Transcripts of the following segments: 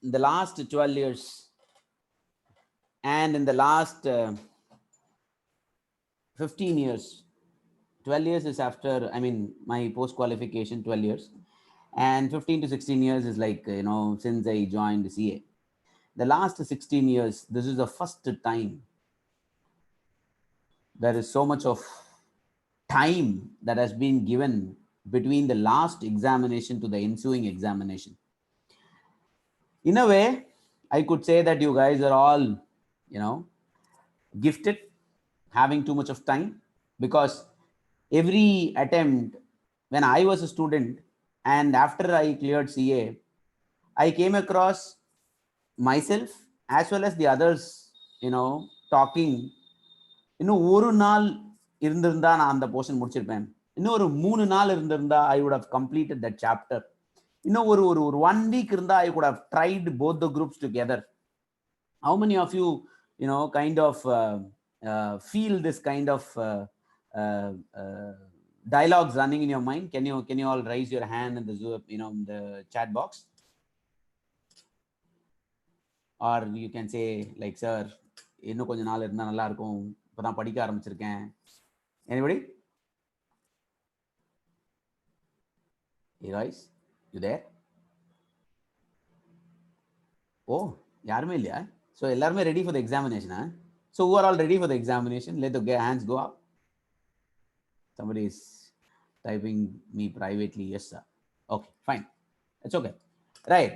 in the last 12 years and in the last 15 years, 12 years is after, I mean, my post qualification, 12 years, and 15 to 16 years is like, since I joined CA. The last 16 years, this is the first time there is so much of time that has been given between the last examination to the ensuing examination. In a way, I could say that you guys are all, gifted, having too much of time, because every attempt, when I was a student and after I cleared CA, I came across myself as well as the others, talking, ஒரு நாள் இருந்திருந்தா நான் அந்த portion முடிச்சிருப்பேன், இன்னும் ஒரு 3 நாள் இருந்திருந்தா I would have completed that chapter, இன்னும் ஒரு 1 week இருந்தா I could have tried both the groups together. How many of you, kind of feel this kind of dialogues running in your mind? Can you all raise your hand in the Zoom, in the chat box? Or you can say like, sir, இன்னும் கொஞ்ச நாள் இருந்தா நல்லா இருக்கும், இப்பதான் படிக்க ஆரம்பிச்சிருக்கேன். Anybody? Hey guys, you there? Oh, yarume illaya? So ellarume ready for the examination, huh? So who are all ready for the examination? Let the hands go up. Somebody is typing me privately. Yes, sir. Okay, fine. It's okay. Right.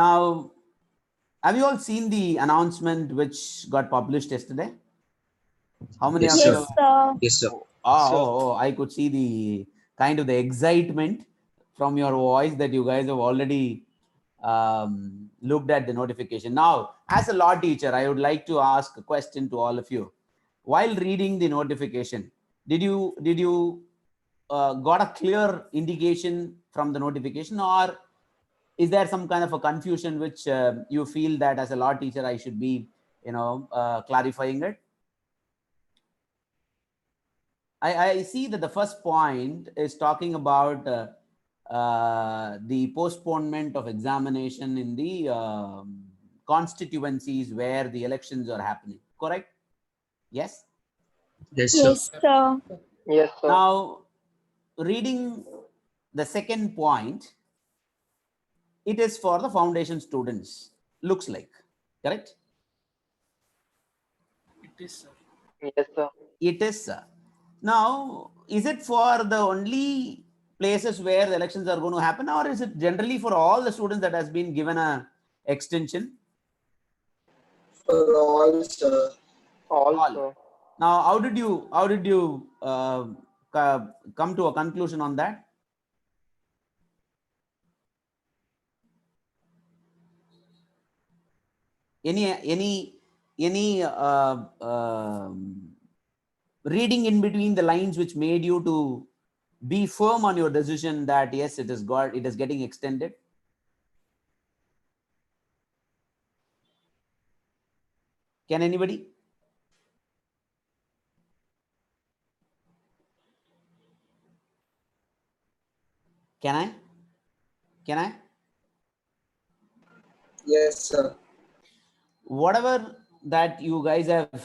Now, have you all seen the announcement which got published yesterday? How many Yes, of you? sir. Yes, sir. I could see the kind of the excitement from your voice that you guys have already looked at the notification. Now, as a law teacher, I would like to ask a question to all of you. While reading the notification, did you got a clear indication from the notification, or is there some kind of a confusion which you feel that as a law teacher I should be, clarifying it? I see that the first point is talking about the postponement of examination in the constituencies where the elections are happening. Correct? Yes? Yes, sir. Yes, sir. Yes, sir. Now, reading the second point, it is for the foundation students, looks like. Correct? It is, sir. Yes, sir. It is, sir. Now, is it for the only places where the elections are going to happen, or is it generally for all the students that has been given a extension? For all, sir. All, All. sir. Now, how did you come to a conclusion on that? Any reading in between the lines which made you to be firm on your decision that yes, it is getting extended? Can anybody? Can I? Yes, sir. Whatever that you guys have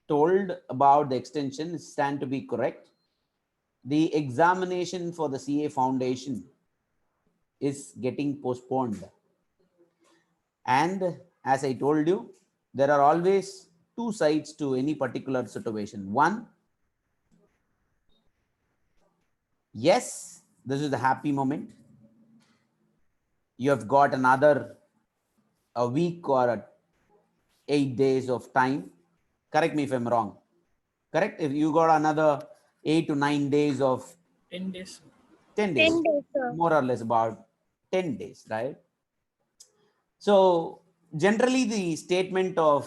told about the extension stand to be correct. The examination for the CA foundation is getting postponed. And as I told you, there are always two sides to any particular situation. One, yes, this is the happy moment. You have got another a week or 8 days of time. Correct me if I'm wrong. Correct? If you got another 8 to 9 days of 10 days. 10 days, 10 days, sir. more or less about 10 days, right? So generally the statement of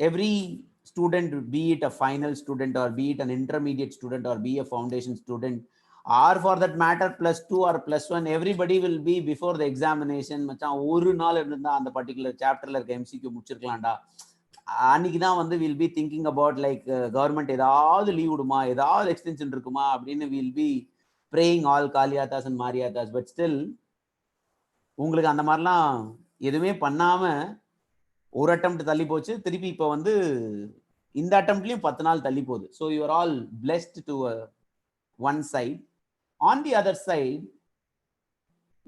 every student, be it a final student or be it an intermediate student or be a foundation student, or for that matter +2 or +1, everybody will be before the examination. மச்சான் ஒரு நாள் இருந்தா அந்த particular சாப்டர்ல இருக்க MCQ முடிச்சிருக்கலாம்டா, அன்னைக்கு தான் வந்து will be thinking about like government ஏதாவது லீவ் விடுமா, ஏதாவது எக்ஸ்டென்ஷன் இருக்குமா அப்படின்னு will be praying all Kaliyatas and Mariyatas. But still, உங்களுக்கு அந்த மாதிரிலாம் எதுவுமே பண்ணாம ஒரு அட்டெம்ப்ட் தள்ளி போச்சு, திருப்பி இப்போ வந்து இந்த அட்டெம்ப்ட்லயும் 10 நாள் தள்ளி போகுது. So you are all blessed to one side. On the other side,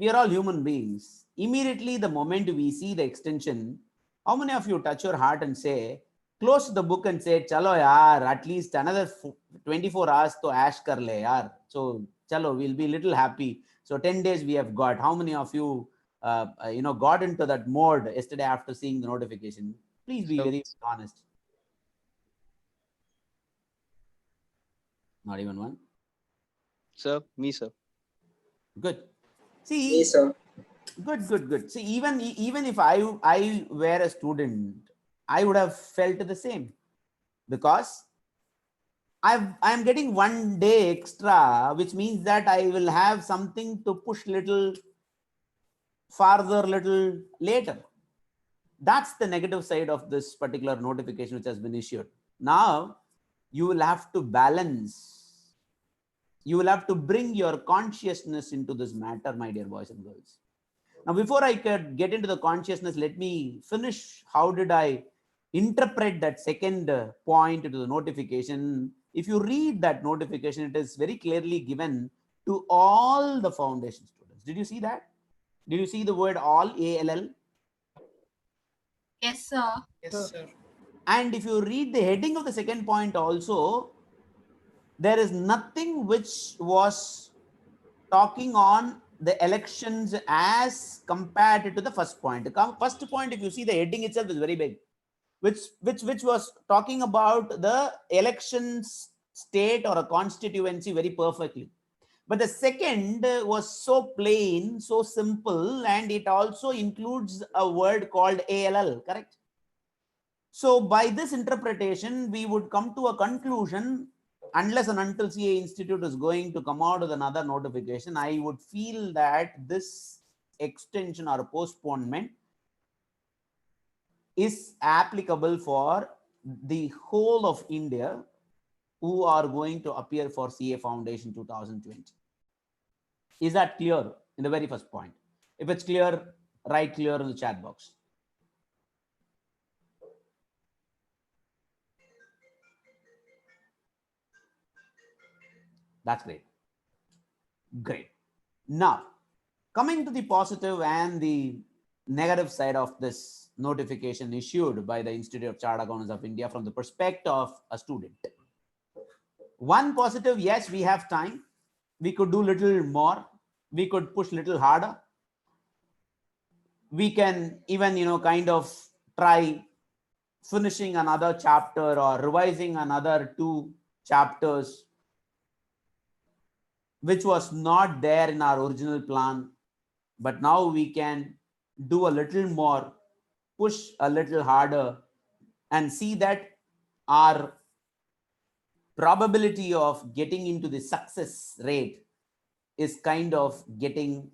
we are all human beings. Immediately the moment we see the extension, how many of you touch your heart and say, close the book and say, chalo yaar, at least another 24 hours to ash kar le yaar. So chalo, we'll be little happy. So 10 days we have got. How many of you got into that mode yesterday after seeing the notification? Please be very honest. Not even one. Sir, me, sir. Good. Me, See, sir. good. See, even if I were a student, I would have felt the same, because I'm getting 1 day extra, which means that I will have something to push little farther, little later. That's the negative side of this particular notification which has been issued. Now you will have to balance. You will have to bring your consciousness into this matter, my dear boys and girls. Now, before I could get into the consciousness, let me finish. How did I interpret that second point into the notification? If you read that notification, it is very clearly given to all the foundation students. Did you see that? Did you see the word all, ALL? Yes, sir. Yes, sir. And if you read the heading of the second point also, there is nothing which was talking on the elections as compared to the first point. The first point, if you see the heading itself, is very big, which was talking about the elections state or a constituency very perfectly. But the second was so plain, so simple, and it also includes a word called ALL, correct? So by this interpretation, we would come to a conclusion, unless and until CA Institute is going to come out with another notification, I would feel that this extension or postponement is applicable for the whole of India who are going to appear for CA Foundation 2020. Is that clear in the very first point? If it's clear, write clear in the chat box. That's great. Great. Now, coming to the positive and the negative side of this notification issued by the Institute of Chartered Accountants of India from the perspective of a student. One positive, yes, we have time. We could do little more. We could push little harder. We can even, kind of try finishing another chapter or revising another 2 chapters, which was not there in our original plan. But now we can do a little more, push a little harder, and see that our probability of getting into the success rate is kind of getting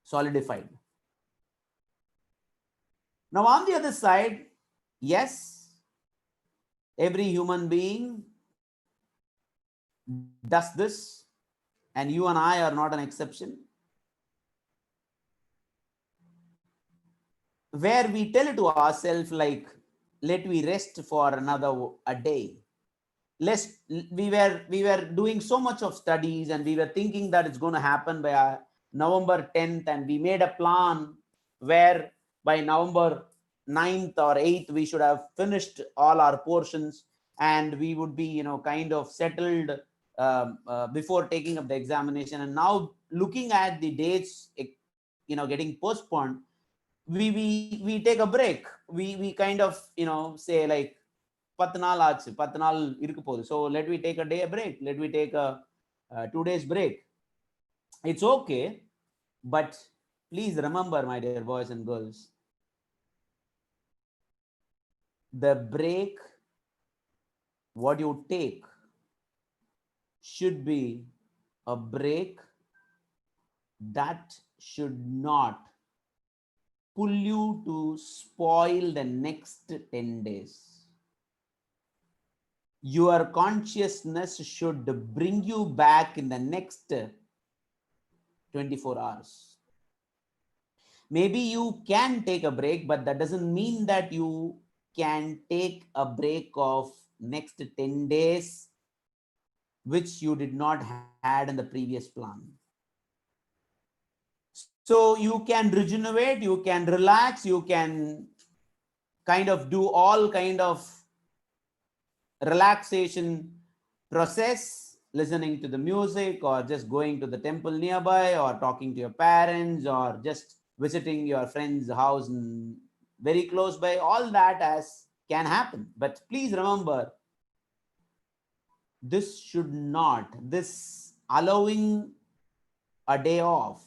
solidified. Now, on the other side, yes, every human being does this, and you and I are not an exception, where we tell it to ourselves like, let me rest for a day. We were doing so much of studies, and we were thinking that it's going to happen by November 10th, and we made a plan where by November 9th or 8th we should have finished all our portions, and we would be kind of settled before taking up the examination. And now looking at the dates getting postponed, we take a break. We kind of say like 10 நாள் ஆச்சு, 10 நாள் இருக்க போகுது, so let me take a day break, let me take a 2 days break. It's okay, but please remember, my dear boys and girls, the break what you take should be a break that should not pull you to spoil the next 10 days. Your consciousness should bring you back in the next 24 hours. maybe you can take a break, but that doesn't mean that you can take a break of next 10 days, which you did not had in the previous plan. So you can regenerate, you can relax, you can kind of do all kind of relaxation process, listening to the music, or just going to the temple nearby, or talking to your parents, or just visiting your friend's house very close by. All that as can happen, but please remember, this allowing a day off,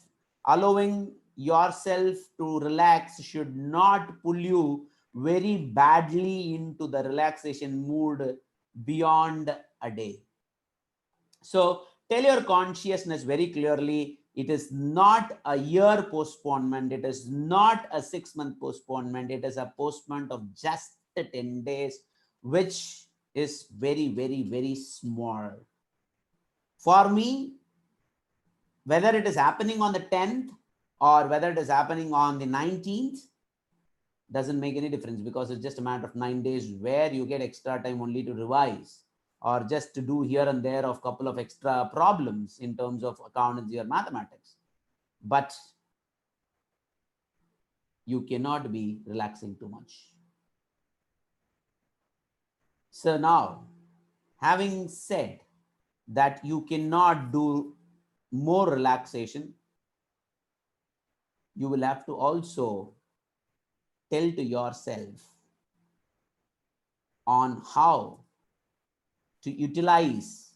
allowing yourself to relax should not pull you very badly into the relaxation mood beyond a day. So tell your consciousness very clearly, it is not a year postponement, it is not a 6-month postponement, it is a postponement of just 10 days, which is very, very, very small. For me, whether it is happening on the 10th or whether it is happening on the 19th, doesn't make any difference, because it's just a matter of 9 days where you get extra time only to revise, or just to do here and there of couple of extra problems in terms of accountancy or mathematics. But you cannot be relaxing too much. So now, having said that you cannot do more relaxation, you will have to also tell to yourself on how to utilize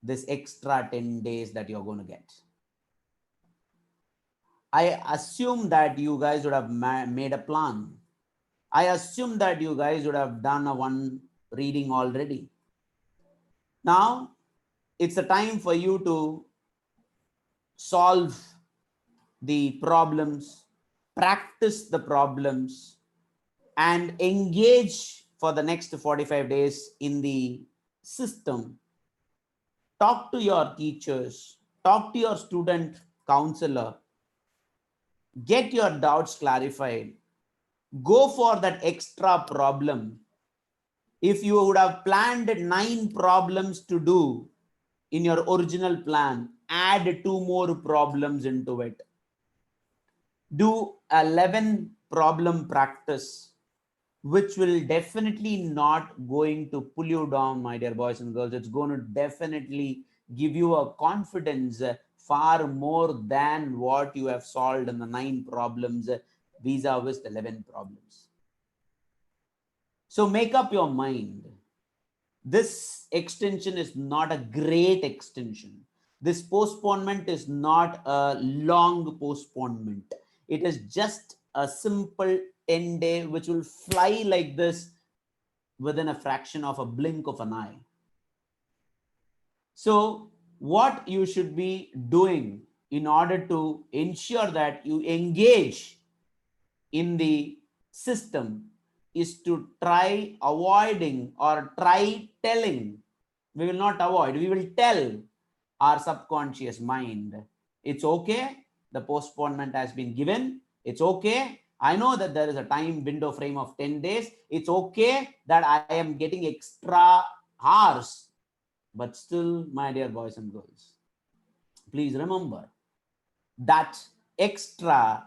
this extra 10 days that you're going to get. I assume that you guys would have made a plan. I assume that you guys would have done a one reading already. Now, it's a time for you to solve the problems, practice the problems, and engage for the next 45 days in the system. Talk to your teachers, talk to your student counselor, get your doubts clarified, go for that extra problem. If you would have planned 9 problems to do in your original plan, add 2 more problems into it. Do 11 problem practice, which will definitely not going to pull you down, my dear boys and girls. It's going to definitely give you a confidence far more than what you have solved in the 9 problems vis-a-vis the 11 problems. So make up your mind. This extension is not a great extension. This postponement is not a long postponement. It is just a simple 10-day, which will fly like this within a fraction of a blink of an eye. So what you should be doing in order to ensure that you engage in the system is to try avoiding or try telling. We will not avoid, we will tell our subconscious mind, it's okay, the postponement has been given, it's okay, I know that there is a time window frame of 10 days, it's okay that I am getting extra hours, but still, my dear boys and girls, please remember that extra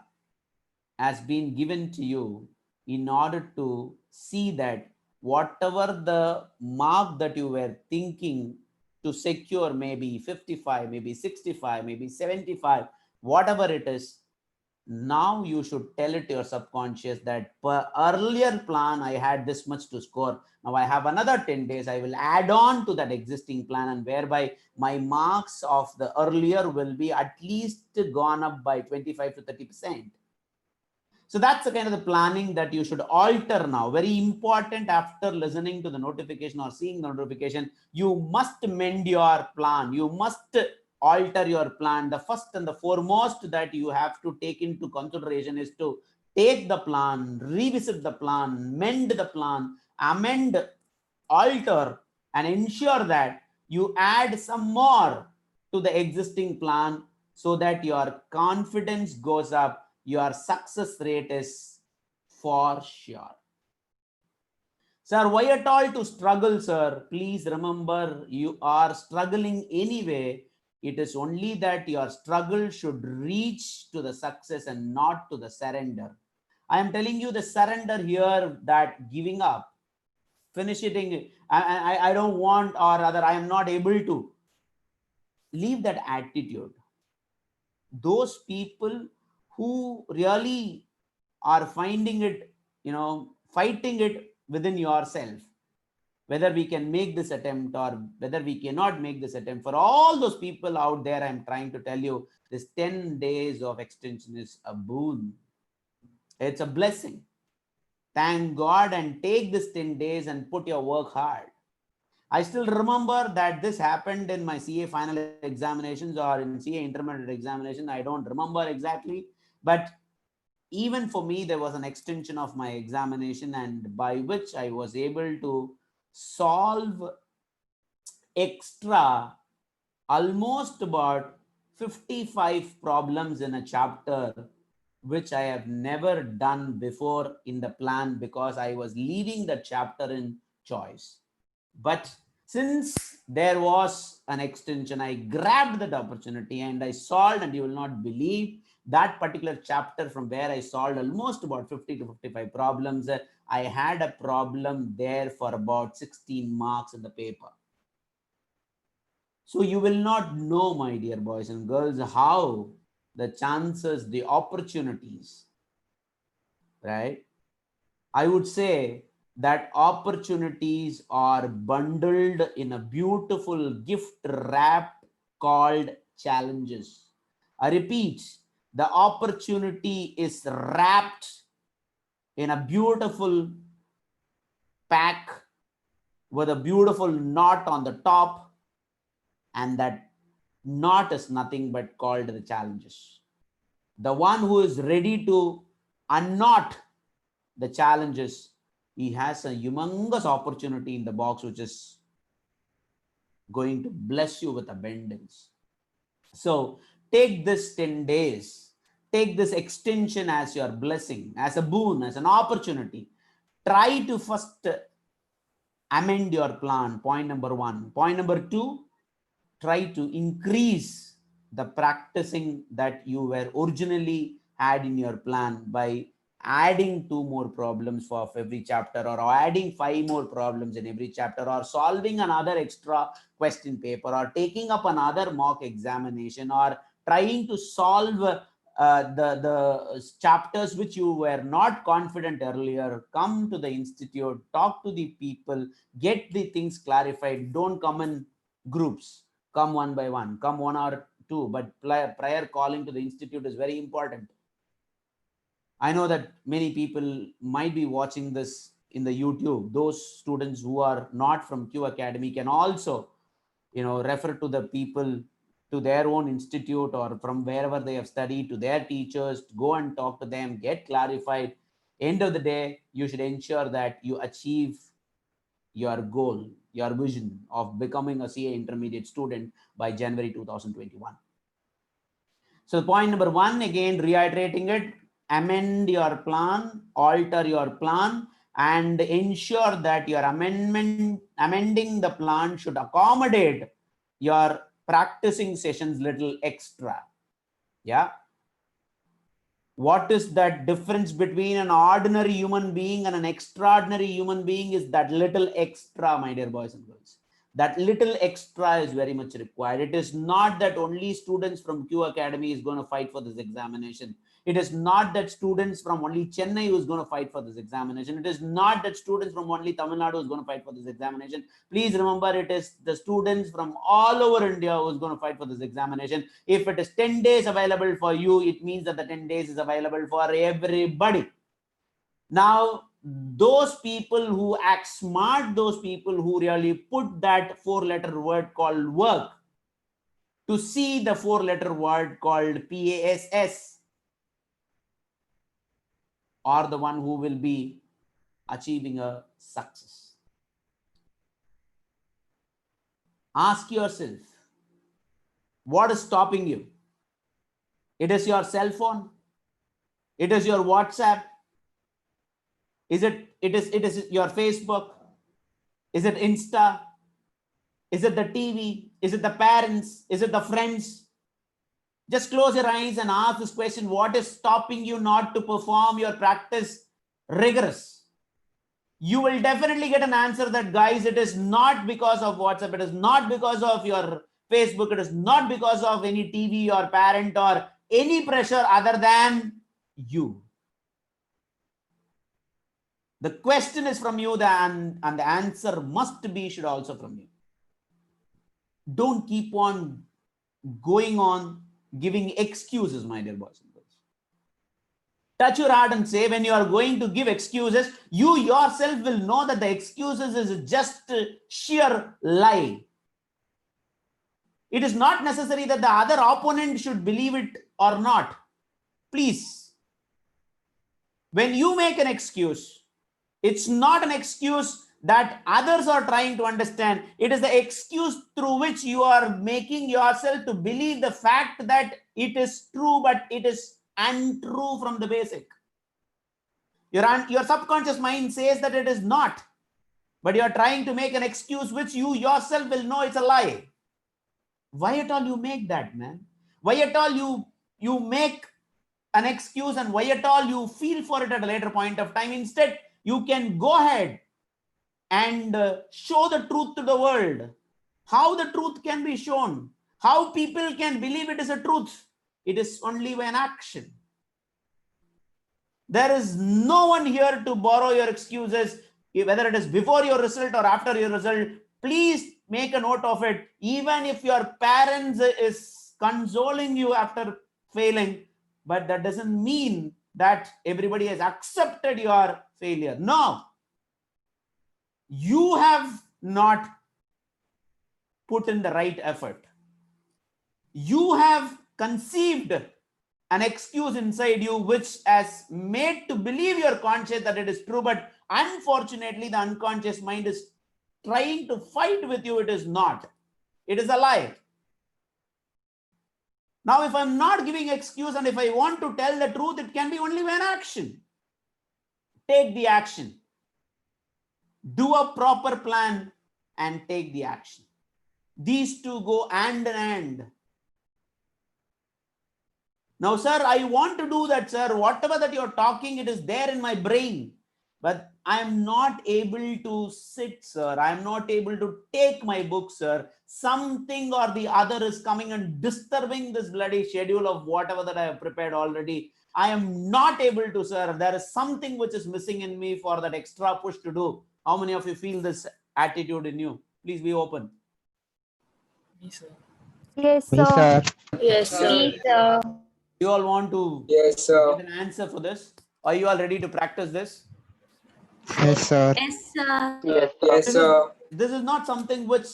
has been given to you in order to see that whatever the mark that you were thinking to secure, maybe 55, maybe 65, maybe 75, whatever it is, now you should tell it to your subconscious that per earlier plan, I had this much to score. Now I have another 10 days. I will add on to that existing plan, and whereby my marks of the earlier will be at least gone up by 25 to 30%. So that's the kind of the planning that you should alter now. Very important, after listening to the notification or seeing the notification, you must mend your plan. You must alter your plan. The first and the foremost that you have to take into consideration is to take the plan, revisit the plan, mend the plan, amend, alter, and ensure that you add some more to the existing plan so that your confidence goes up, your success rate is for sure. Sir, why at all to struggle, sir? Please remember, you are struggling anyway. It is only that your struggle should reach to the success and not to the surrender. I am telling you the surrender here, that giving up, finishing, I don't want, or rather I am not able to. Leave that attitude. Those people who really are finding it, fighting it within yourself, whether we can make this attempt or whether we cannot make this attempt. For all those people out there, I'm trying to tell you, this 10 days of extension is a boon. It's a blessing. Thank God and take this 10 days and put your work hard. I still remember that this happened in my CA final examinations or in CA intermediate examination. I don't remember exactly, but even for me, there was an extension of my examination, and by which I was able to solve extra almost about 55 problems in a chapter, which I have never done before in the plan because I was leaving the chapter in choice. But since there was an extension, I grabbed that opportunity and I solved, and you will not believe, that particular chapter from where I solved almost about 50 to 55 problems. I had a problem there for about 16 marks in the paper. So you will not know, my dear boys and girls, how the chances, the opportunities, right? I would say that opportunities are bundled in a beautiful gift wrap called challenges. I repeat, the opportunity is wrapped in a beautiful pack with a beautiful knot on the top, and that knot is nothing but called the challenges. The one who is ready to unknot the challenges, he has a humongous opportunity in the box, which is going to bless you with abundance. So take this 10 days, take this extension as your blessing, as a boon, as an opportunity. Try to first amend your plan, point number 1. Point number 2, try to increase the practicing that you were originally had in your plan by adding 2 more problems for every chapter, or adding 5 more problems in every chapter, or solving another extra question paper, or taking up another mock examination, or trying to solve the chapters which you were not confident earlier. Come to the institute, talk to the people, get the things clarified. Don't come in groups, come one by one, come 1 or 2, but prior calling to the institute is very important. I know that many people might be watching this in the YouTube. Those students who are not from Kew Academy can also, refer to the people, to their own institute or from wherever they have studied, to their teachers, to go and talk to them, get clarified. End of the day, you should ensure that you achieve your goal, your vision of becoming a CA intermediate student by January 2021. So point number 1, again, reiterating it, amend your plan, alter your plan, and ensure that your amending the plan should accommodate your practicing sessions little extra. Yeah. What is that difference between an ordinary human being and an extraordinary human being? Is that little extra, my dear boys and girls. That little extra is very much required. It is not that only students from Kew Academy is going to fight for this examination. It is not that students from only Chennai who is going to fight for this examination. It is not that students from only Tamil Nadu is going to fight for this examination. Please remember, it is the students from all over India who is going to fight for this examination. If it is 10 days available for you, it means that the 10 days is available for everybody. Now, those people who act smart, those people who really put that 4-letter word called work to see the 4-letter word called PASS, are the one who will be achieving a success. Ask yourself, what is stopping you? It is your cell phone. It is your WhatsApp. Is it is your Facebook? Is it Insta? Is it the TV? Is it the parents? Is it the friends? Just close your eyes and ask this question: what is stopping you not to perform your practice rigorous? You will definitely get an answer that, guys, it is not because of WhatsApp, it is not because of your Facebook, it is not because of any TV or parent or any pressure other than you. The question is from you, and the answer must be, should also from you. Don't keep on going on giving excuses, my dear boys and girls. Touch your heart and say, when you are going to give excuses, you yourself will know that the excuses is just sheer lie. It is not necessary that the other opponent should believe it or not. Please, when you make an excuse, it's not an excuse that others are trying to understand. It is the excuse through which you are making yourself to believe the fact that it is true, but it is untrue from the basic. Your subconscious mind says that it is not, but you are trying to make an excuse which you yourself will know it's a lie. Why at all you make that, man? Why at all you make an excuse, and why at all you feel for it at a later point of time? Instead, you can go ahead and show the truth to the world. How the truth can be shown, how people can believe it is a truth, it is only by an action. There is no one here to borrow your excuses, whether it is before your result or after your result. Please make a note of it. Even if your parents is consoling you after failing, but that doesn't mean that everybody has accepted your failure. No, you have not put in the right effort. You have conceived an excuse inside you which has made to believe your conscience that it is true, but unfortunately the unconscious mind is trying to fight with you. It is not. It is a lie. Now, if I'm not giving excuse and if I want to tell the truth, it can be only by an action. Take the action. Do a proper plan and take the action. These two go hand in hand. Now, sir, I want to do that, sir. Whatever that you're talking, it is there in my brain. But I am not able to sit, sir. I am not able to take my book, sir. Something or the other is coming and disturbing this bloody schedule of whatever that I have prepared already. I am not able to, sir. There is something which is missing in me for that extra push to do. How many of you feel this attitude in you? Please be open. Yes, sir. Yes, Me, sir. sir. Yes, sir. Me, sir. You all want to Yes, sir. get an answer for this? Are you all ready to practice this? Yes, sir. Yes, sir. Yes, sir. Yes, sir. This is not something which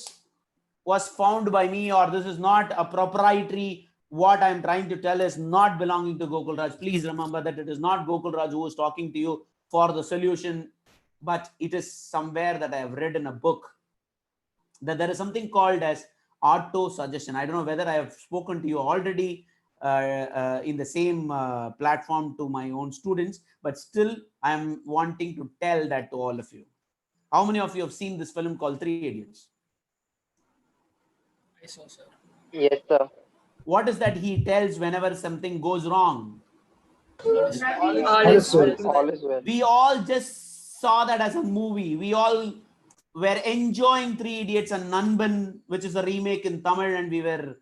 was found by me, or this is not a proprietary. What I'm trying to tell is not belonging to Gokul Raj. Please remember that it is not Gokul Raj who is talking to you for the solution, but it is somewhere that I have read in a book that there is something called as auto suggestion. I don't know whether I have spoken to you already in the same platform to my own students, but still I am wanting to tell that to all of you. How many of you have seen this film called Three Idiots? I saw, sir. Yes, sir. What is that he tells whenever something goes wrong? All is well. All is well. All is well. We all just saw that as a movie. We all were enjoying Three Idiots and Nanban, which is a remake in Tamil, and we were,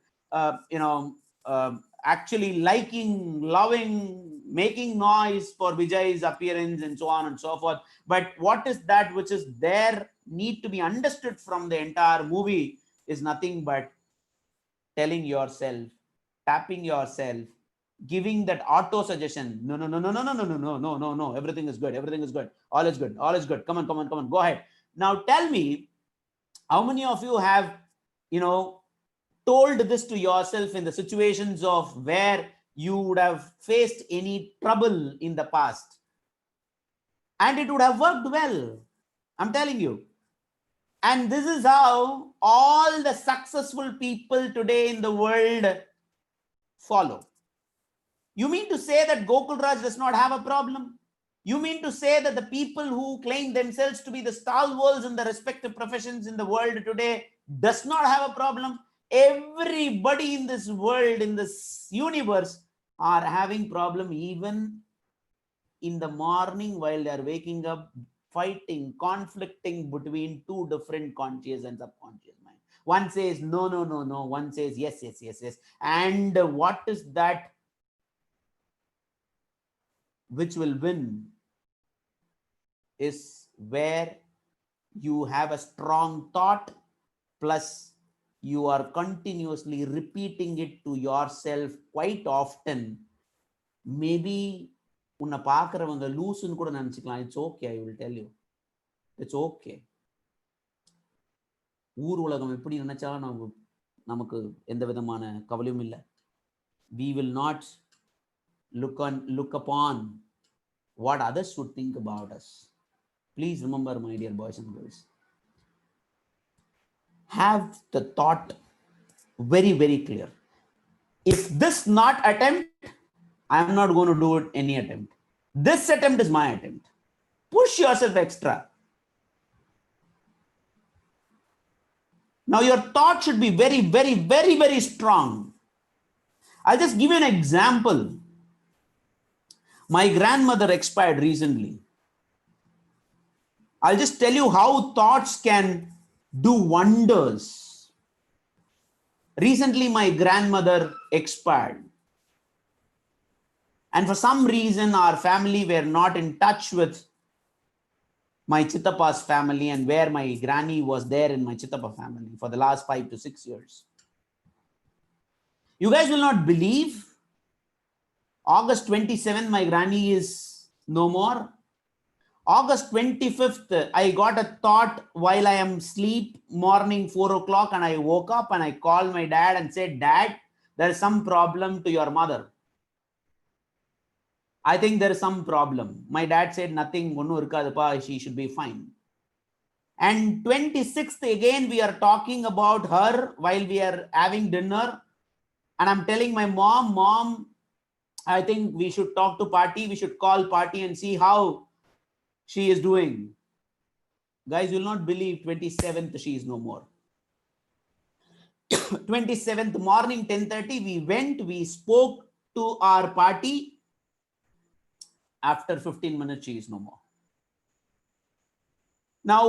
actually liking, loving, making noise for Vijay's appearance and so on and so forth. But what is that which is there need to be understood from the entire movie is nothing but telling yourself, tapping yourself, giving that auto suggestion. No, no, no, no, no, no, no, no, no, no, no, no. Everything is good. Everything is good. All is good. All is good. Come on, come on, come on. Go ahead. Now tell me, how many of you have, told this to yourself in the situations of where you would have faced any trouble in the past and it would have worked well? I'm telling you. And this is how all the successful people today in the world follow. You mean to say that Gokul Raj does not have a problem? You mean to say that the people who claim themselves to be the stalwarts in the respective professions in the world today does not have a problem? Everybody in this world, in this universe, are having problem even in the morning while they are waking up, fighting, conflicting between two different conscious and subconscious mind. One says no, no, no, no. One says yes, yes, yes, yes. And what is that which will win is where you have a strong thought plus you are continuously repeating it to yourself quite often. Maybe உன்னை பார்க்குறவங்க லூசுன்னு கூட நினச்சிக்கலாம். It's okay, I will tell you, it's okay. ஊர் உலகம் எப்படி நினைச்சாலும் நமக்கு எந்த விதமான கவலையும் இல்லை. We will not look upon what others would think about us. Please remember, my dear boys and girls, have the thought very, very clear. If this not attempt, I am not going to do it any attempt. This attempt is my attempt. Push yourself extra. Now your thought should be very, very, very, very strong. I'll just give you an example. My grandmother expired recently. I'll just tell you how thoughts can do wonders. Recently, my grandmother expired. And for some reason, our family were not in touch with my Chittapa's family, and where my granny was there in my Chittapa family for the last 5 to 6 years. You guys will not believe, August 27th, my granny is no more. August 25th, I got a thought while I am asleep, morning 4 o'clock, and I woke up and I called my dad and said, Dad, there is some problem to your mother. I think there is some problem. My dad said, nothing, she should be fine. And 26th, again, we are talking about her while we are having dinner. And I'm telling my mom, I think we should talk to Party. We should call Party and see how she is doing. Guys, you will not believe, 27th, she is no more. 27th morning, 10:30, we went, we spoke to our Party. After 15 minutes, she is no more. Now,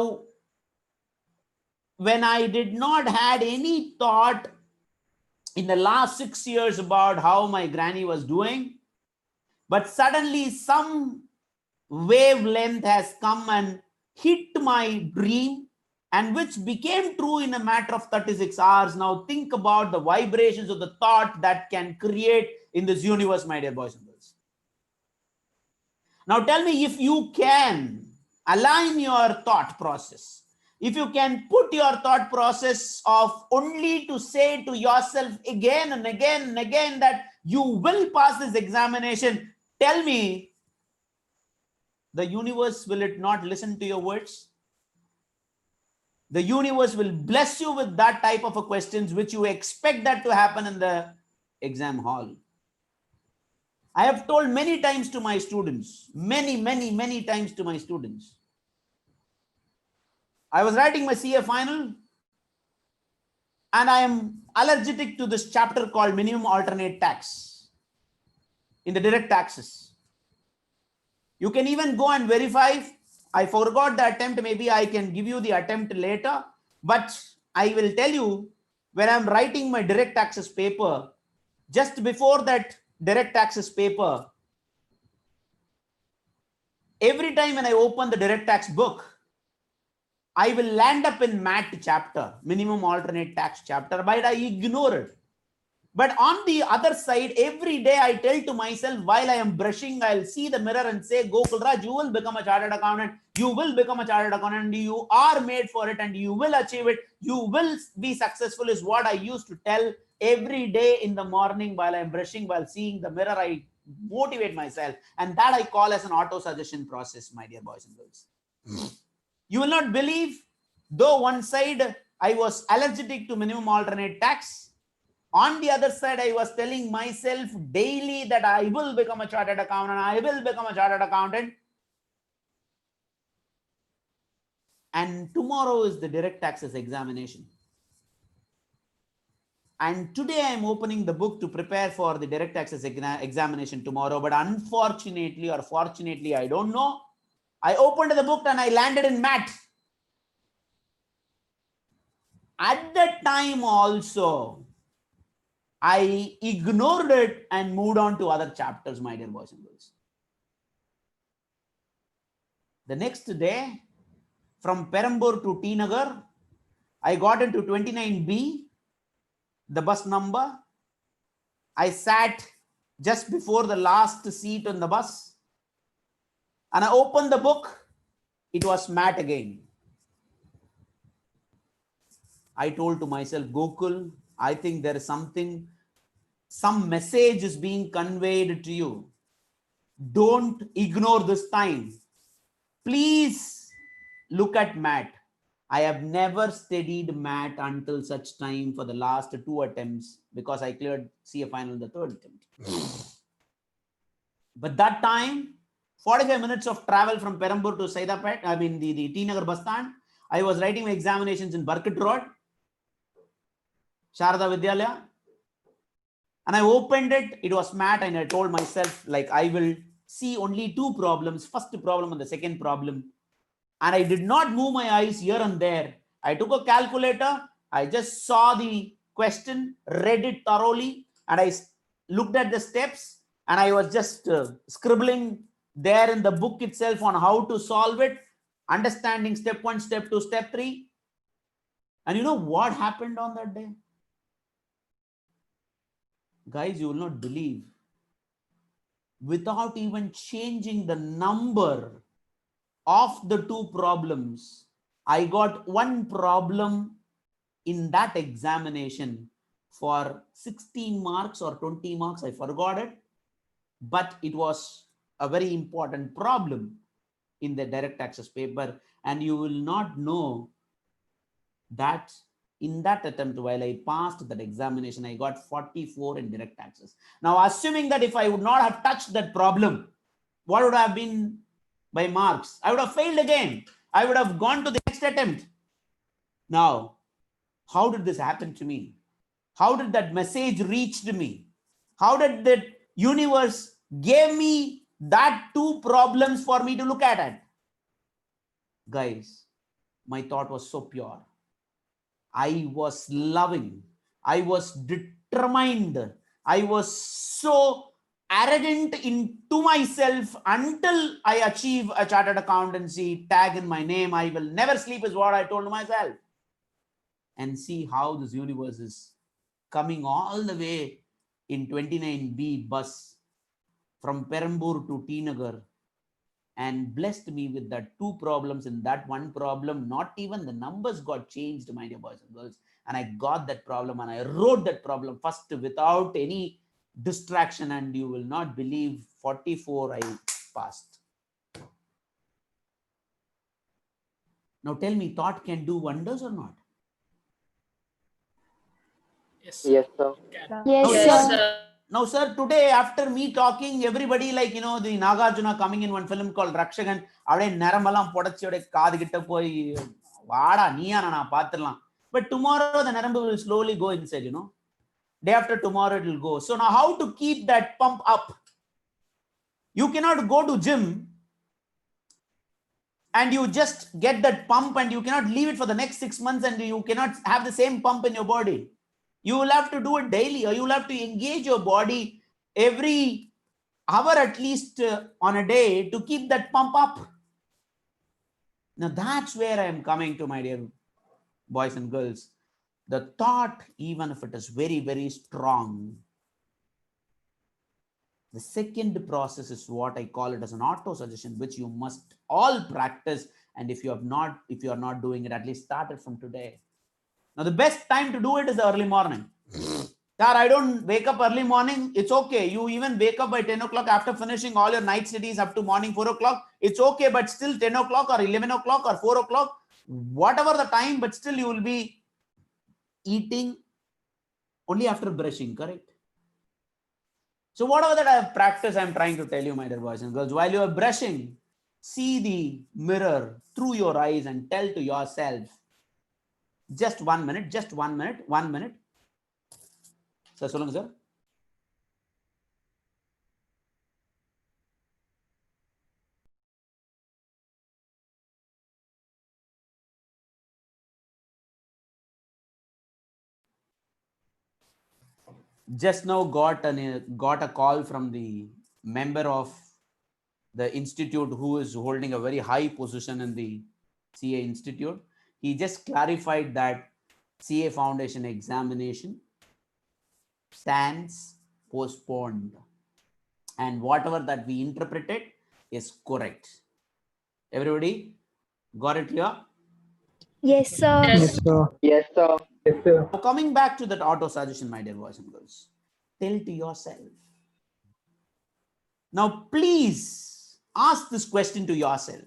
when I did not had any thought in the last 6 years about how my granny was doing, but suddenly some wavelength has come and hit my dream, and which became true in a matter of 36 hours. Now think about the vibrations of the thought that can create in this universe, my dear boys and girls. Now tell me, if you can align your thought process, if you can put your thought process of only to say to yourself again and again and again that you will pass this examination, tell me, the universe, will it not listen to your words? The universe will bless you with that type of a questions which you expect that to happen in the exam hall. I have told many times to my students, many times to my students. I was writing my CA final and I am allergic to this chapter called minimum alternate tax in the direct taxes. You can even go and verify. I forgot the attempt. Maybe I can give you the attempt later, but I will tell you, when I'm writing my direct taxes paper, just before that direct taxes paper, every time when I open the direct tax book, I will land up in MAT chapter, minimum alternate tax chapter, but I ignore it. But on the other side, every day I tell to myself while I am brushing, I'll see the mirror and say, Gokul Raj, you will become a chartered accountant. You will become a chartered accountant. You are made for it and you will achieve it. You will be successful, is what I used to tell every day in the morning while I'm brushing, while seeing the mirror. I motivate myself, and that I call as an auto suggestion process, my dear boys and girls. You will not believe, though one side I was allergic to minimum alternate tax, On the other side, I was telling myself daily that I will become a chartered accountant. I will become a chartered accountant. And tomorrow is the direct taxes examination. And today I am opening the book to prepare for the direct taxes examination tomorrow. But unfortunately or fortunately, I don't know, I opened the book and I landed in math. At that time also, I ignored it and moved on to other chapters, my dear boys and girls. The next day, from Perambur to T Nagar, I got into 29B, the bus number. I sat just before the last seat on the bus and I opened the book. It was math again. I told to myself, Gokul, I think there is some message is being conveyed to you. Don't ignore this time. Please look at math. I have never studied math until such time for the last 2 attempts because I cleared CA final in the 3rd attempt. But that time, 45 minutes of travel from Perambur to Saidapet, the T Nagar bus stand. I was writing my examinations in Barkut Road, Sharada Vidyalaya. And I opened it, it was math, and I told myself, like, I will see only 2 problems, first problem and the second problem. And I did not move my eyes here and there. I took a calculator, I just saw the question, read it thoroughly, and I looked at the steps, and I was just scribbling there in the book itself on how to solve it, understanding step 1, step 2, step 3. And you know what happened on that day? Guys, you will not believe. Without even changing the number of the 2 problems, I got 1 problem in that examination for 16 marks or 20 marks. I forgot it, but it was a very important problem in the direct taxes paper. And you will not know that in that attempt, while I passed that examination, I got 44 in direct taxes. Now, assuming that if I would not have touched that problem, what would have been by marks? I would have failed again. I would have gone to the next attempt. Now, how did this happen to me? How did that message reach me? How did that universe give me that 2 problems for me to look at it? Guys, my thought was so pure. I was loving. I was determined. I was so arrogant into myself until I achieve a chartered accountancy tag in my name. I will never sleep is what I told myself. And see how this universe is coming all the way in 29B bus from Perambur to T Nagar and blessed me with that 2 problems. In that 1 problem, not even the numbers got changed, my dear boys and girls. And I got that problem and I wrote that problem first without any distraction, and you will not believe 44 I passed. Now tell me, thought can do wonders or not? Yes, sir. Yes, sir. Can. Yes, Yes, sir. sir. Now, sir, today after me talking, everybody like, the Nagarjuna coming in one film called Rakshagan, avade neramalam podachiyode kaadu kitta poi vaada neeya na paathiralam. But tomorrow the narambu will slowly go inside, Day after tomorrow it will go. So now how to keep that pump up? You cannot go to gym and you just get that pump and you cannot leave it for the next 6 months and you cannot have the same pump in your body. You will have to do it daily, or you will have to engage your body every hour at least on a day to keep that pump up. Now that's where I am coming to, my dear boys and girls. The thought, even if it is very, very strong, the second process is what I call it as an auto suggestion, which you must all practice. And if you are not doing it, at least start it from today. Now, the best time to do it is the early morning. Sir, I don't wake up early morning. It's okay. You even wake up by 10 o'clock after finishing all your night studies up to morning 4 o'clock. It's okay, but still 10 o'clock or 11 o'clock or 4 o'clock, whatever the time, but still you will be eating, Only after brushing, correct? So whatever that I have practiced, I'm trying to tell you, my dear boys and girls, while you are brushing, see the mirror through your eyes and tell to yourself, just 1 minute, just 1 minute, 1 minute. Sir, solunga sir. Just now got a call from the member of the institute who is holding a very high position in the CA institute. He just clarified that CA foundation examination stands postponed, and whatever that we interpreted is correct. Everybody got it here? Yes, sir. Yes, sir. Yes, sir. Now coming back to that auto suggestion, my dear boys and girls, tell to yourself. Now please ask this question to yourself.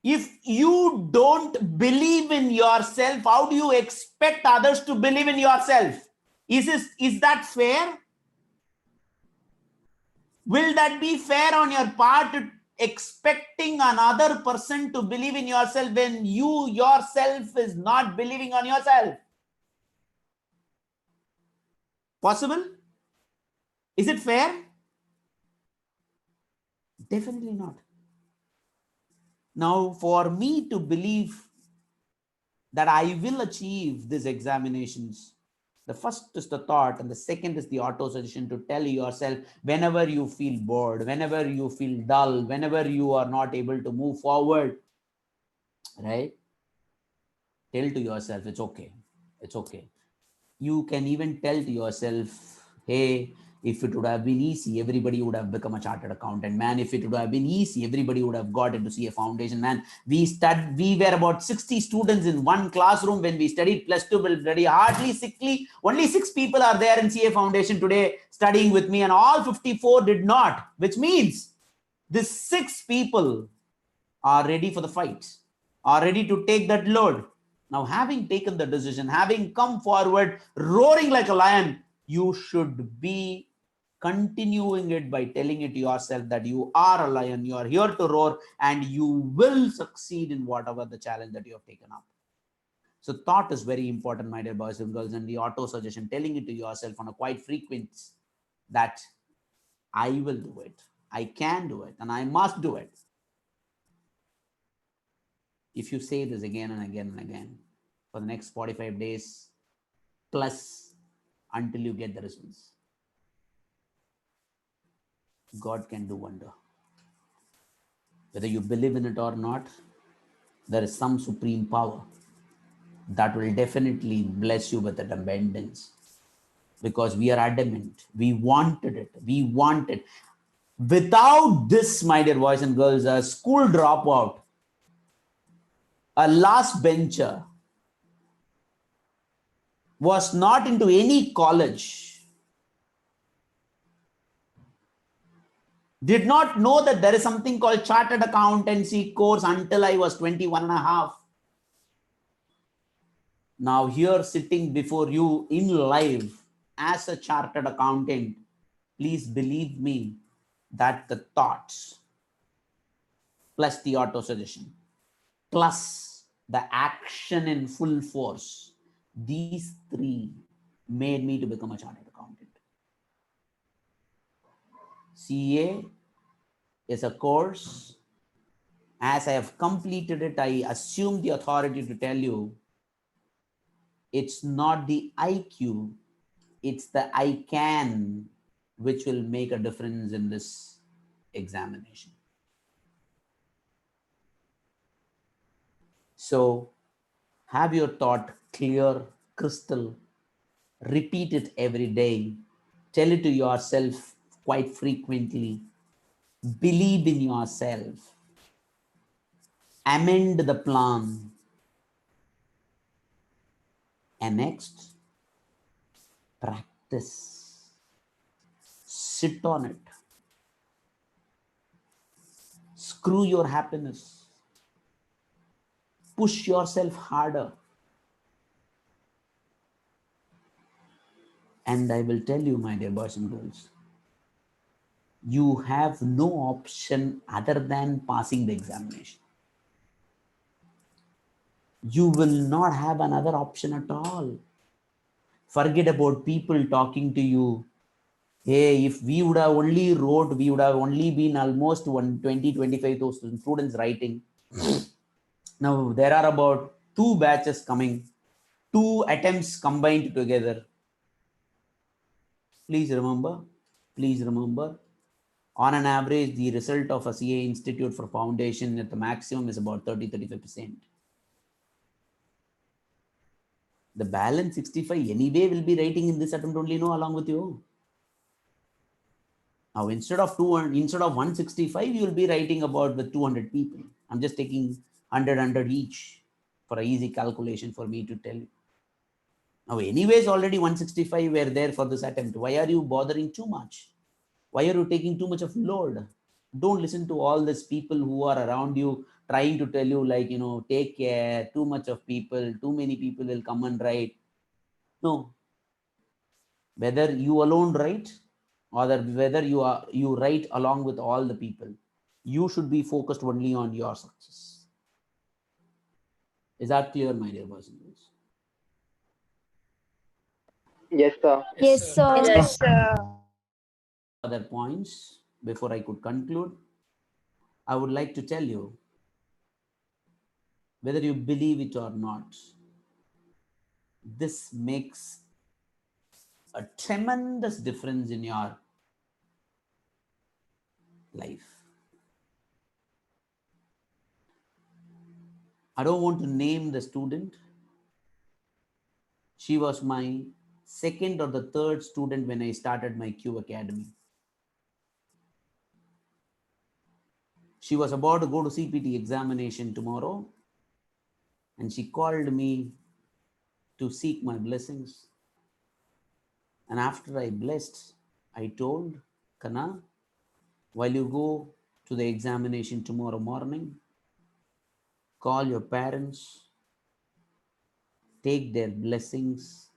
If you don't believe in yourself, how do you expect others to believe in yourself? Is that fair? Will that be fair on your part, expecting another person to believe in yourself when you yourself is not believing on yourself? Possible? Is it fair? Definitely not. Now, for me to believe that I will achieve these examinations, the first is the thought, and the second is the auto suggestion to tell yourself whenever you feel bored, whenever you feel dull, whenever you are not able to move forward, right? Tell to yourself, it's okay. It's okay. You can even tell to yourself, hey, if it would have been easy, everybody would have become a chartered accountant, man. If it would have been easy, everybody would have got into CA foundation, man. We were about 60 students in one classroom when we studied +2, bloody hardly sickly. Only 6 people are there in CA foundation today studying with me, and all 54 did not, which means these 6 people are ready for the fight, are ready to take that load. Now, having taken the decision, having come forward, roaring like a lion, you should be continuing it by telling it to yourself that you are a lion, you are here to roar, and you will succeed in whatever the challenge that you have taken up. So thought is very important, my dear boys and girls, and the auto suggestion, telling it to yourself on a quite frequent that I will do it, I can do it, and I must do it. If you say this again and again and again for the next 45 days plus until you get the results, God can do wonder. Whether you believe in it or not, there is some supreme power that will definitely bless you with that abundance, because we are adamant. We wanted it. We want it. Without this, my dear boys and girls, a school dropout, a last bencher, was not into any college, did not know that there is something called chartered accountancy course until I was 21 and a half. Now here sitting before you in live as a chartered accountant, please believe me that the thoughts plus the auto suggestion plus the action in full force, these 3 made me to become a chartered accountant. CA is a course. As I have completed it, I assume the authority to tell you it's not the IQ, it's the I can which will make a difference in this examination. So have your thought clear, crystal, repeat it every day, tell it to yourself quite frequently, believe in yourself, amend the plan, and next, practice. Sit on it. Screw your happiness. Push yourself harder. And I will tell you, my dear boys and girls, you have no option other than passing the examination. You will not have another option at all. Forget about people talking to you. Hey, if we would have only wrote, we would have only been almost 25,000 students writing. Now there are about 2 batches coming, 2 attempts combined together. Please remember, on an average, the result of a CA Institute for Foundation at the maximum is about 30-35%. The balance 65 anyway will be writing in this attempt only, no, along with you. Now instead of 165, you will be writing about with 200 people. I'm just taking 100 each for an easy calculation for me to tell you. Now anyways, already 165 were there for this attempt. Why are you bothering too much? Why are you taking too much of load? Don't listen to all these people who are around you trying to tell you like, take care, too much of people, too many people will come and write. No, whether you alone write or whether you write along with all the people, you should be focused only on your success. Is that clear, my dear boys and girls? Yes, sir. Yes, sir. Yes, Other points before I could conclude, I would like to tell you, whether you believe it or not, this makes a tremendous difference in your life. I don't want to name the student. She was my second or the third student when I started my Kew Academy. She was about to go to CPT examination tomorrow, and she called me to seek my blessings. And after I blessed, I told Kana, while you go to the examination tomorrow morning, call your parents, take their blessings,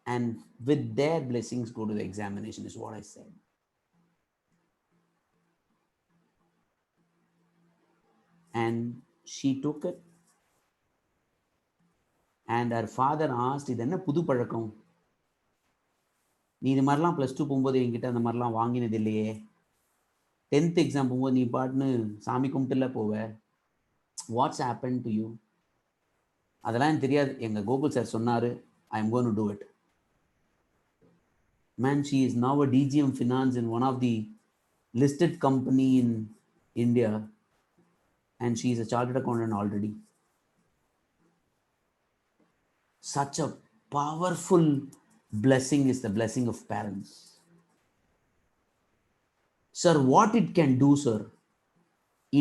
and with their blessings go to the examination, is what I said. And she took it, and her father asked, இது என்ன புது பழக்கம், நீ இது மாதிரிலாம் +2 போகும்போது என்கிட்ட அந்த மாதிரிலாம் வாங்கினது இல்லையே, 10th எக்ஸாம் போகும்போது நீ பாட்டுன்னு சாமி கும்பிட்டுல போவ, வாட்ஸ் ஹேப்பன் டு யூ? அதெல்லாம் எனக்கு தெரியாது, எங்க கோகுல் சார் சொன்னாரு, I am going to do it. Man, she is now a DGM finance in one of the listed company in India, and she is a chartered accountant already. Such a powerful blessing is the blessing of parents. Sir, what it can do, sir?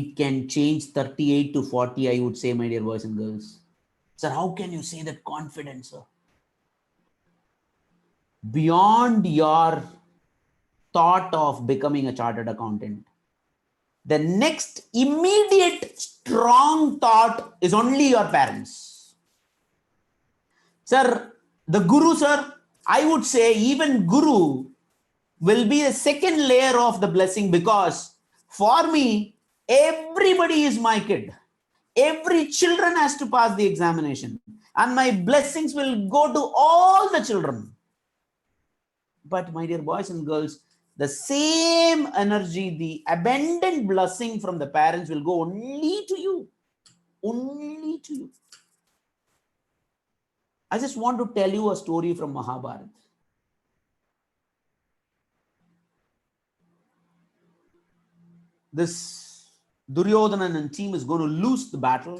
It can change 38 to 40, I would say, my dear boys and girls. Sir, how can you say that confidence, sir? Beyond your thought of becoming a chartered accountant, the next immediate strong thought is only your parents. Sir, the guru, sir, I would say even guru will be a second layer of the blessing, because for me, everybody is my kid. Every children has to pass the examination, and my blessings will go to all the children. But my dear boys and girls, the same energy, the abundant blessing from the parents will go only to you. Only to you. I just want to tell you a story from Mahabharata. This Duryodhana and team is going to lose the battle.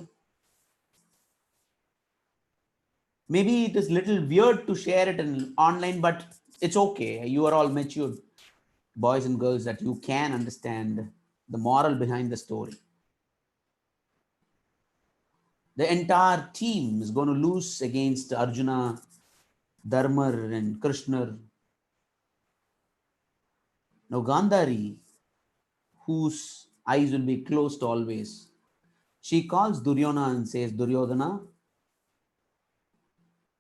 Maybe it is a little weird to share it in online, but it's okay. You are all matured boys and girls that you can understand the moral behind the story. The entire team is going to lose against Arjuna, Dharmar, and Krishna. Now Gandhari, whose eyes will be closed always, she calls Duryodhana and says, Duryodhana,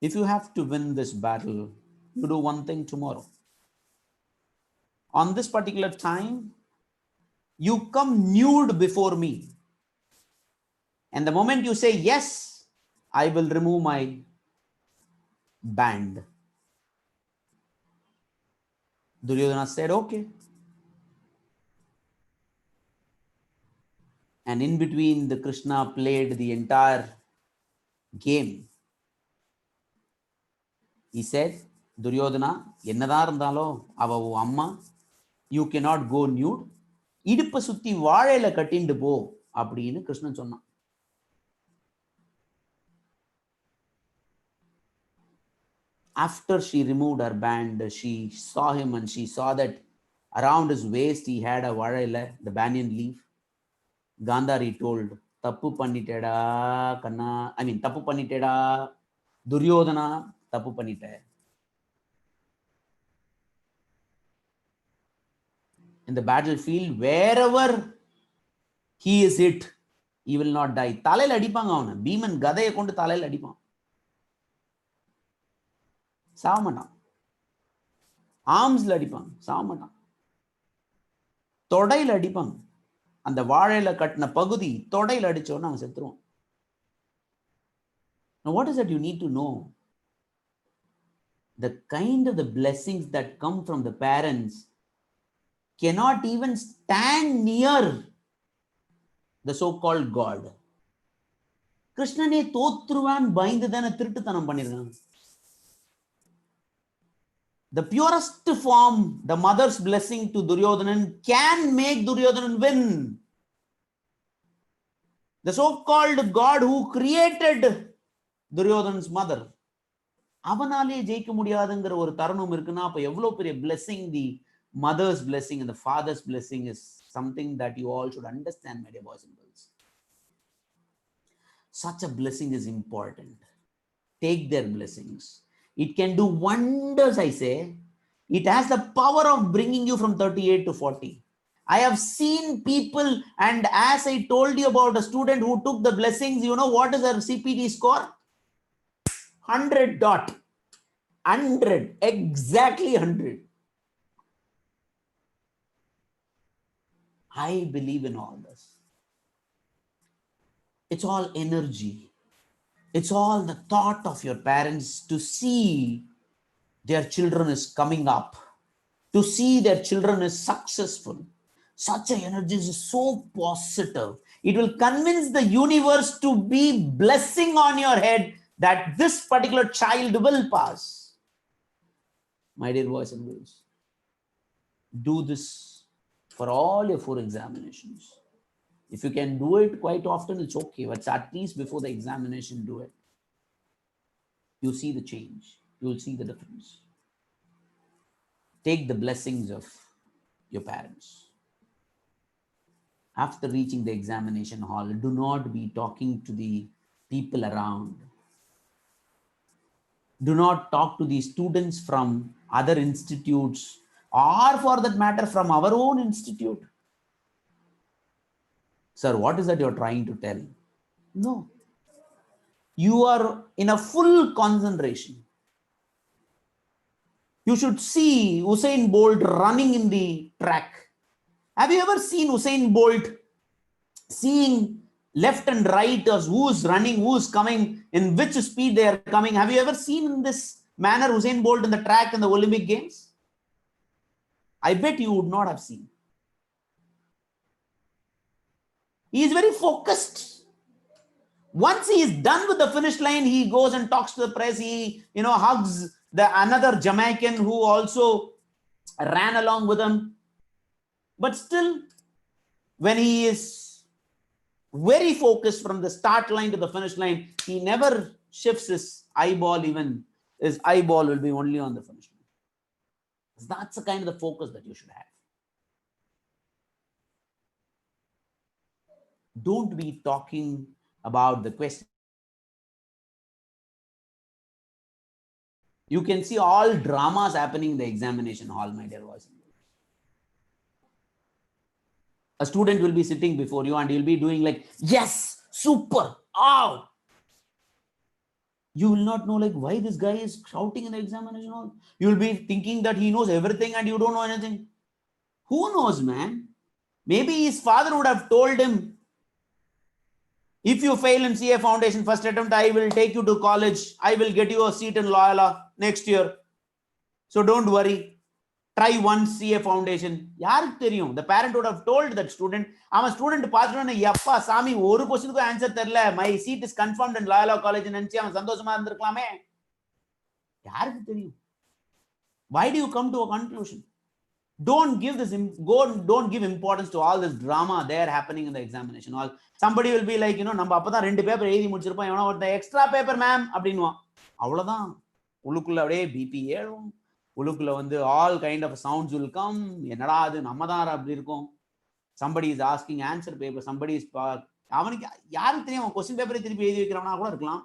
if you have to win this battle, you do one thing tomorrow. On this particular time, you come nude before me. And the moment you say yes, I will remove my band. Duryodhana said, okay. And in between, the Krishna played the entire game. He said, Duryodhana, என்னதான் இருந்தாலும் அவ அம்மா, you cannot go nude. இடுப்பை சுத்தி வாழையில கட்டிண்டு போ அப்படின்னு கிருஷ்ணன் சொன்னான். After she removed her band, she saw him and she saw that around his waist he had a vaழையில, the banyan leaf. Gandhari told, தப்பு பண்ணிட்டேடா கண்ணா, தப்பு பண்ணிட்டேடா துரியோதனா, தப்பு பண்ணிட்ட. In the battlefield, wherever he is hit, he will not die. தலையில அடிப்பாங்க அவனை, பீமன் கதையை கொண்டு தலையில அடிப்பான், சாவ மாட்டான். ஆர்ம்ஸ்ல அடிப்பாங்க, சாவ மாட்டான். தொடையில அடிப்பாங்க, அந்த வாழையில கட்டின பகுதி தொடையில அடிச்சோன்னு அவன் செத்துருவான். Now what is that you need to know? The kind of the blessings that come from the parents cannot even stand near the so-called God. கிருஷ்ணனே தோத்துருவான் பயந்து தானே திருட்டுத்தனம் பண்ணிருக்கான். The purest form, the mother's blessing to Duryodhanan, can make Duryodhanan win. The so-called God who created Duryodhan's mother, அவனாலே ஜெயிக்க முடியாதுங்கிற ஒரு தருணம் இருக்குன்னா அப்ப எவ்வளவு பெரிய blessing the mother's blessing and the father's blessing is something that you all should understand, my dear boys and girls. Such a blessing is important. Take their blessings. It can do wonders, I say. It has the power of bringing you from 38 to 40. I have seen people, and as I told you about a student who took the blessings, you know what is her CPT score? 100 dot. 100. Exactly 100. I believe in all this. It's all energy. It's all the thought of your parents to see their children is coming up, to see their children is successful. Such an energy is so positive. It will convince the universe to be blessing on your head that this particular child will pass. My dear boys and girls, do this for all your 4 examinations. If you can do it quite often, it's okay, but at least before the examination, do it. You see the change. You will see the difference. Take the blessings of your parents. After reaching the examination hall, do not be talking to the people around. Do not talk to the students from other institutes, or for that matter from our own institute. Sir, what is that you're trying to tell? No. You are in a full concentration. You should see Usain Bolt running in the track. Have you ever seen Usain Bolt seeing left and right as who's running, who's coming, in which speed they are coming? Have you ever seen in this manner Usain Bolt in the track in the Olympic Games? I bet you would not have seen. He is very focused. Once he is done with the finish line, he goes and talks to the press. He, hugs another Jamaican who also ran along with him. But still, when he is very focused from the start line to the finish line, he never shifts his eyeball even. His eyeball will be only on the finish line. That's the kind of the focus that you should have. Don't be talking about the question. You can see all dramas happening in the examination hall, my dear boys and girls. A student will be sitting before you and you'll be doing like, yes, super, oh. You will not know like why this guy is shouting in the examination hall. You will be thinking that he knows everything and you don't know anything. Who knows, man? Maybe his father would have told him, if you fail in CA Foundation first attempt, I will take you to college. I will get you a seat in Loyola next year. So don't worry. Try one CA Foundation. யாருக்கு தெரியும்? The parent would have told that student. அவன் student பார்த்துட்டு எப்பா சாமி ஒரு क्वेश्चनக்கு answer தெரியல. My seat is confirmed in Loyola College நினைச்சு அவன் சந்தோஷமா இருந்திருக்கலாமே. யாருக்கு தெரியும்? Why do you come to a conclusion? Don't give importance to all this drama there happening in the examination hall. Somebody will be like, நம்ம அப்பதான் 2 paper எழுதி முடிச்சிருப்போம், எவனோ ஒருத்தன் எக்ஸ்ட்ரா பேப்பர் மேம் அப்படின்னுவான். அவ்வளவுதான். உள்ளுக்குள்ள அப்படியே பிபி ஏறும். உள்ளுக்குள்ள வந்து all kind of sounds will come. என்னடா அது நம்ம தான் அப்படி இருக்கும். Somebody is asking answer paper, somebody is அவனுக்கு யாருக்கு தெரியும் क्वेश्चन பேப்பரை திருப்பி எழுதி வைக்கிறவனா கூட இருக்கலாம்.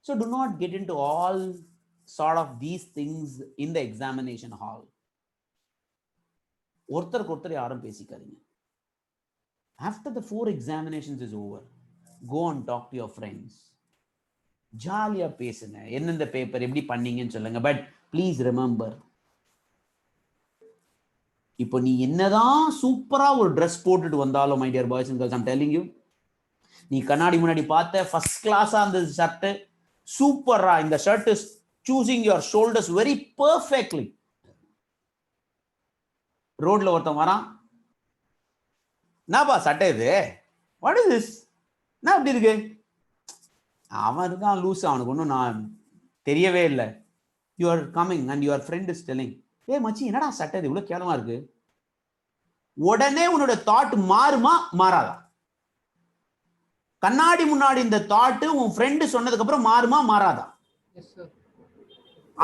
So do not get into all sort of these things in the examination hall. ஒருத்தருக்கு ஒருத்தர் யாரும் பேசிக்காதீங்க. After the 4 examinations is over, go and talk to your friends. ஜாலியா பேசுங்க, எந்தெந்த பேப்பர் எப்படி பண்ணீங்கன்னு சொல்லுங்க. பட் ப்ளீஸ் ரிமெம்பர், இப்போ நீ என்னதான் சூப்பரா ஒரு ட்ரெஸ் போட்டுட்டு வந்தாலும் my dear boys and girls, I'm telling you, நீ கண்ணாடி முன்னாடி பார்த்த ஃபர்ஸ்ட் கிளாஸா அந்த ஷர்ட், சூப்பரா இந்த shirt is choosing your shoulders very perfectly. ரோட்ல ஒருத்தன் வரான், என்னப்பா சட்டை இது, வாட் இஸ் திஸ், என்ன அப்படி இருக்கு, அவன் இருக்கான் லூஸ், அவனுக்கு ஒன்றும் நான் தெரியவே இல்லை. You are coming and your friend is telling, ஏ மச்சி என்னடா சட்டை இது இவ்வளவு கேவலமா இருக்கு. உடனே உன்னோட தாட் மாறுமா மாறாதா? கண்ணாடி முன்னாடி இந்த தாட் உன் ஃப்ரெண்டு சொன்னதுக்கு அப்புறம் மாறுமா மாறாதா?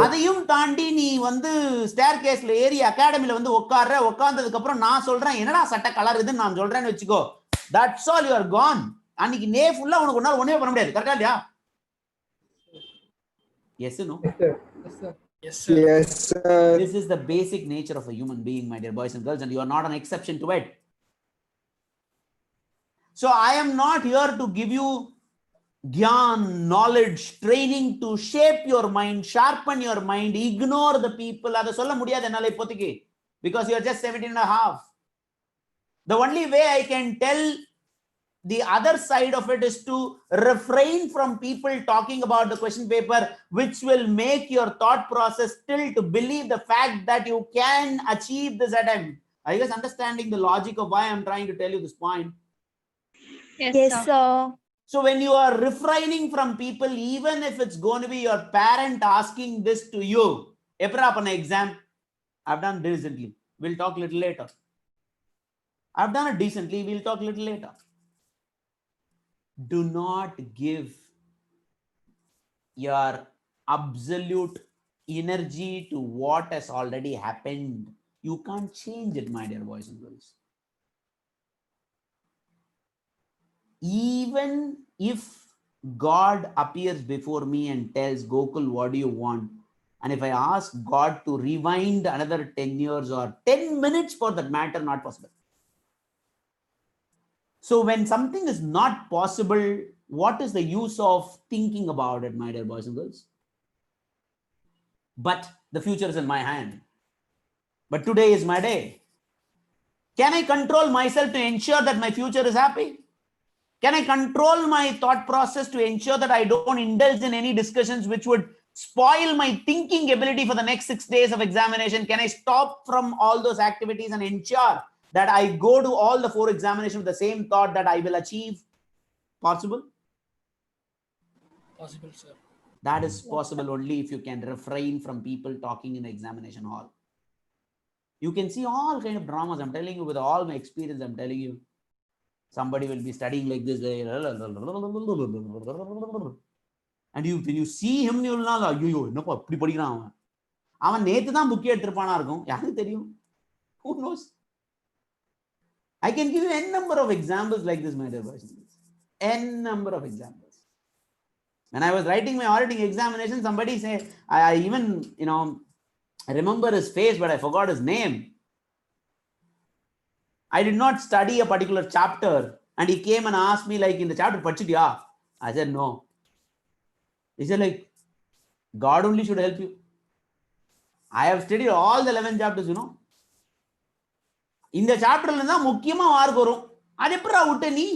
அதையும் தாண்டி நீ வந்து ஸ்டேர் கேஸ்ல ஏறி அகாடமில வந்து உட்கார்ந்ததுக்கு அப்புறம் நான் சொல்றேன் என்னடா சட்டை கலர் இதுன்னு நான் சொல்றேன்னு வச்சுக்கோ, that's all, you are gone. அன்னைக்கு நே ஃபுல்லா உனக்கு ஒன்னால ஒண்ணே பண்ண முடியாது. கரெக்டா இல்லையா? Yes no? Yes, sir. Yes, sir. This is the basic nature of a human being, my dear boys and girls, and you are not an exception to it. So I am not here to give you gyan, knowledge, training to shape your mind, sharpen your mind, ignore the people. Adha solla mudiyadhu ennala ipothikku, because you are just 17 and a half. The only way I can tell the other side of it is to refrain from people talking about the question paper, which will make your thought process still to believe the fact that you can achieve this attempt. Are you guys understanding the logic of why I'm trying to tell you this point? Yes, sir. So when you are refraining from people, even if it's going to be your parent asking this to you, epra panna exam, I've done decently, we'll talk little later. I've done it decently, we'll talk little later. Do not give your absolute energy to what has already happened. You can't change it, my dear boys and girls. Even if God appears before me and tells, Gokul, what do you want? And if I ask God to rewind another 10 years or 10 minutes for that matter, not possible. So when something is not possible, what is the use of thinking about it, my dear boys and girls? But the future is in my hand. But today is my day. Can I control myself to ensure that my future is happy? Can I control my thought process to ensure that I don't indulge in any discussions which would spoil my thinking ability for the next 6 days of examination? Can I stop from all those activities and ensure that I go to all the 4 examinations with the same thought that I will achieve? Possible? Possible, sir. That is possible only if you can refrain from people talking in the examination hall. You can see all kind of dramas. I'm telling you with all my experience, I'm telling you. Somebody will be studying like this. And when you see him, you will know, ஐயோ என்னப்பா இப்படி படிக்கிறான் அவன். அவன் நேத்து தான் book எடுத்துப்பானா இருக்கும். யாருக்கு தெரியும்? Who knows? I can give you n number of examples like this, my dear boys. N number of examples. When I was writing my auditing examination, somebody said, I even, I remember his face, but I forgot his name. I did not study a particular chapter, and he came and asked me, like, in the chapter, படிச்சிட்டியா? I said, no. He said, like, God only should help you. I have studied all the 11 chapters, இந்த சாப்டர்ல தான் முக்கியமா mark வரும். அது எப்படிடா விட்ட நீ?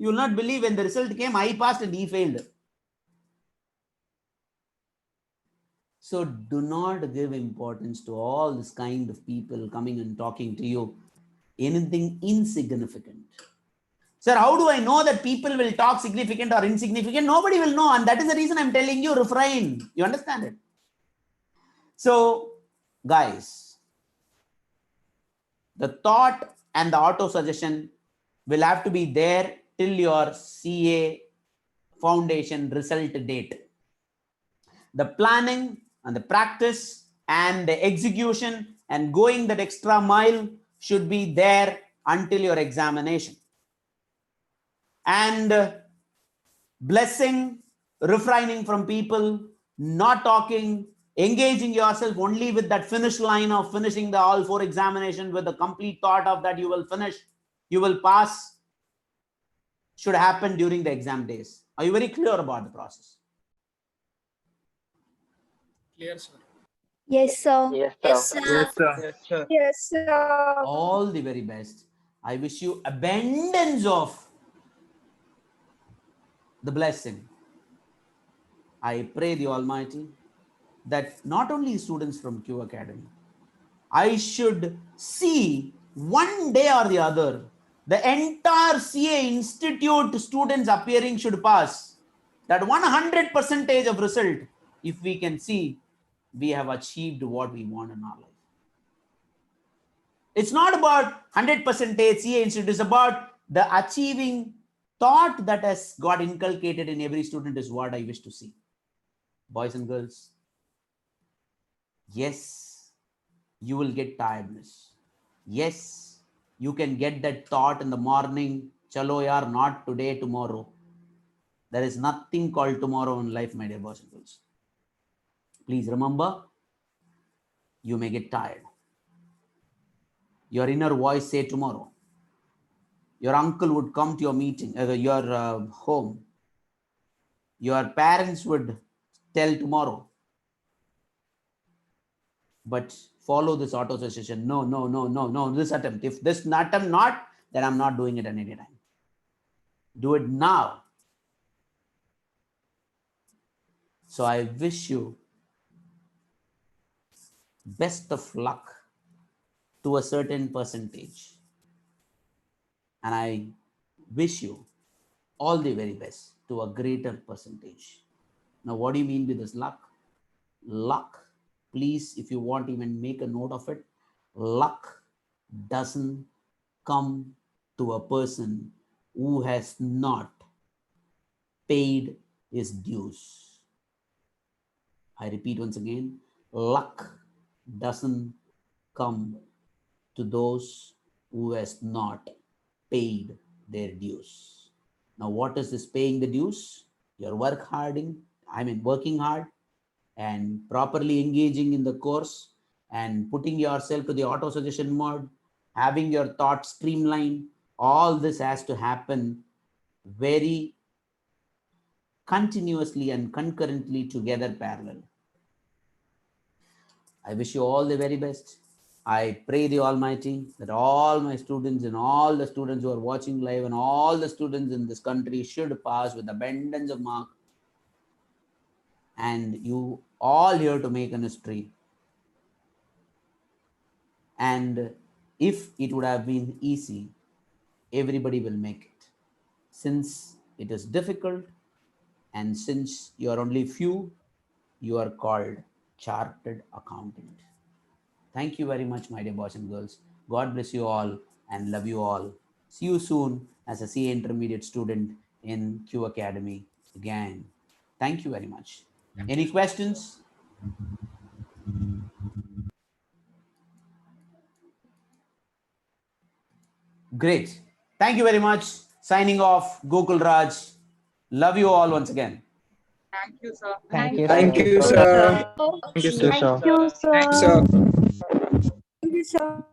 You will not believe when the result came, I passed and he failed. So do not give importance to all this kind of people coming and talking to you. Anything insignificant. Sir, how do I know that people will talk significant or insignificant? Nobody will know. And that is the reason I'm telling you, refrain. You understand it? So, guys, the thought and the auto suggestion will have to be there till your CA foundation result date. The planning and the practice and the execution and going that extra mile should be there until your examination. And blessing, refraining from people, not talking, engaging yourself only with that finish line of finishing the all 4 examinations with the complete thought of that you will finish, you will pass, should happen during the exam days. Are you very clear about the process? Clear, sir. Yes, sir. Yes, Yes, sir. sir. Yes, sir. Yes, sir. Yes, sir. All the very best. I wish you abundance of the blessing. I pray the Almighty that not only students from Kew Academy, I should see one day or the other, the entire CA Institute students appearing should pass. That 100% of result, if we can see, we have achieved what we want in our life. It's not about 100% CA Institute, it's about the achieving thought that has got inculcated in every student is what I wish to see. Boys and girls, yes, you will get tiredness. Yes, you can get that thought in the morning, chalo yaar, not today, tomorrow. There is nothing called tomorrow in life, my dear boys and girls. Please remember, you may get tired. Your inner voice say tomorrow. Your uncle would come to your meeting, your home. Your parents would tell tomorrow. But follow this auto suggestion. No, no, no, no, no. This attempt. If this attempt not, then I'm not doing it at any time. Do it now. So I wish you best of luck to a certain percentage. And I wish you all the very best to a greater percentage. Now, what do you mean with this luck? Luck, please, if you want, even make a note of it. Luck doesn't come to a person who has not paid his dues. I repeat once again, luck doesn't come to those who has not paid their dues. Now, what is this paying the dues? You're working hard and properly engaging in the course and putting yourself to the auto suggestion mode, having your thoughts streamlined. All this has to happen very continuously and concurrently together parallel. I wish you all the very best. I pray the Almighty that all my students and all the students who are watching live and all the students in this country should pass with abundance of mark. And you all here to make an history. And if it would have been easy, everybody will make it. Since it is difficult and since you are only few, you are called chartered accountant. Thank you very much, my dear boys and girls. God bless you all and love you all. See you soon as a CA intermediate student in Kew Academy again. Thank you very much. Any questions? Great. Thank you very much. Signing off, Gokul Raj. Love you all once again. Thank you, sir. Thank you, Thank sir. you, sir. Thank you, sir. Thank you, sir. Thanks, sir. Thank you, sir.